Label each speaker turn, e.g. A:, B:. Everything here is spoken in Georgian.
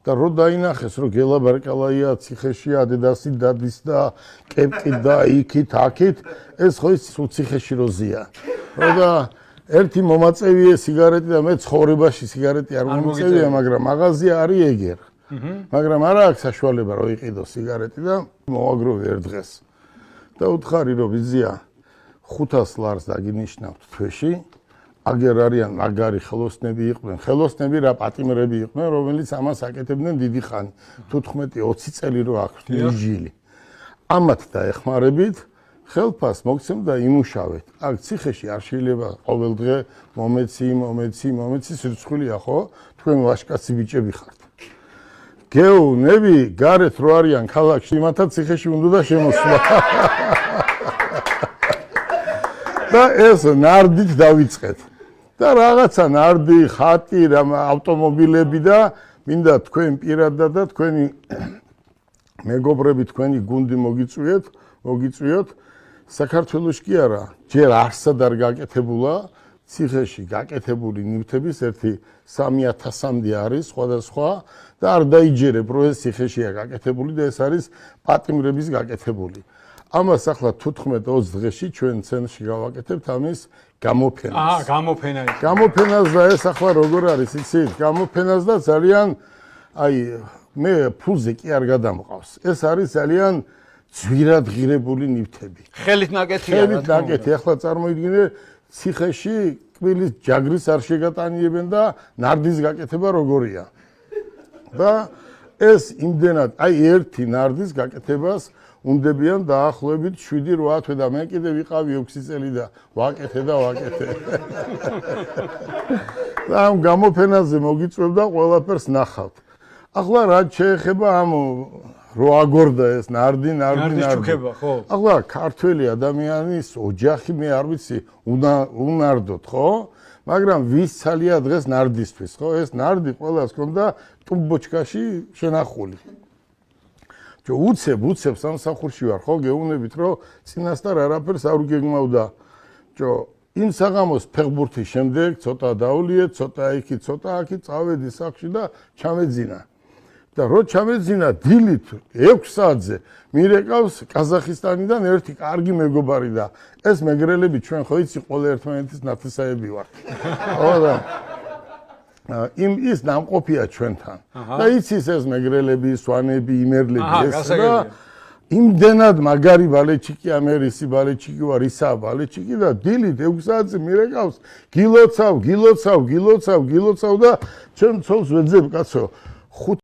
A: და რო დაინახეს რომ გელა ბარკალაია ციხეში ადედასი დადის და კეპკი და იქით აქით ეს ხო ის ციხეში როზია და ერთი მომაწევია სიგარეტი და მე ცხოვრებაში სიგარეტი არ მომწევია მაგრამ მაღაზია არის ეგერ მაგრამ არა აქვს საშუალება რომ იყიდო სიგარეტი და მოვაგროვე ერთ დღეს და უთხარი რომ ვიზია 500 ლარს დაგინიშნავთ თვეში აგერ არიან მაგარი ხელოსნები იყვნენ ხელოსნები რა პატიმრები იყვნენ რომელიც ამას აკეთებდნენ დიდი ხანი 15-20 წელი რო აქვს ნიჟილი ამათ დაეხმარებით ხელფას მოგცემ და იმუშავეთ აქ ციხეში არ შეიძლება ყოველდღე მომეცი სირცხვილია ხო თქვენ ვაშკაცი ბიჭები ხართ გეუნები გარეთ რო არიან ქალაქში იმათაც ციხეში უნდა შემოსვლა და ეს ნარდით დავიწყეთ და რაღაცა ნარდი, ხატი, ავტომობილები და მინდა თქვენ პირადად და თქვენი მეგობრები თქვენი გუნდი მოგიწვიოთ საქართველოში კი არა ჯერ არსად არ გაკეთებულა ციხეში გაკეთებული ნივთების ერთი 3000-მდე არის სხვადასხვა და არ დაიჯერებ რომ ეს ციხეშია გაკეთებული და ეს არის პატიმრების გაკეთებული ამას ახლა 15-20 დღეში ჩვენ ცენტრში გავაკეთებთ ამის გამოფენას. გამოფენას და ეს ახლა როგორ არის იცით? გამოფენას და ძალიან აი მე ფულზე კი არ გადამყავს. ეს არის ძალიან ძვირად ღირებული ნივთები.
B: ხელით ნაკეთია.
A: ხელით ნაკეთი. ახლა წარმოიდგინე ციხეში კბილის ჯაგრის არ შეგატანიებენ და ნარდის გაკეთება როგორია. და ეს იმდენად აი ერთი ნარდის გაკეთებას უნდებიან დაახლოებით 7-8 თვე და მე კიდე ვიყავი 6 წელი და ვაკეთე. და ამ გამოფენაზე მოგიწევ და ყველაფერს ნახავთ. ახლა რაც შეეხება ამ რო აგორდა ეს ნარდი.
B: ჩუქება, ხო?
A: ახლა ქართველი ადამიანის ოჯახი მე არ ვიცი უნარდოთ, ხო? მაგრამ ვის ცალია დღეს ნარდისთვის, ხო? ეს ნარდი ყველას ჰქონდა ტუმბოჩკაში შენახული. უცებ სამსახურში ვარ ხო გეუბნებით რომ წინასწარ არაფერს არ უგეგმავდა იმ საღამოს ფეხბურთის შემდეგ ცოტა დავლიე ცოტა იქით ცოტა აქით წავედი სახში და ჩამეძინა და რო ჩამეძინა დილით 6 საათზე მირეკავს ყაზახისტანიდან ერთი კარგი მეგობარი და ეს მეგრელები ჩვენ ხო იცი ყველა ერთმანეთის ნათესაები ვართ ხო და ის ნამყოფია ჩვენთან და იცის ეს მეგრელები, სვანები, იმერლები ეს და იმდენად მაგარი ბალეჩიკი ამერისი ბალეჩიკი ვარ ისა ბალეჩიკი და დილით 6 საათზე მირეკავს გილოცავ და ჩვენ ცოლს ვეძებ კაცო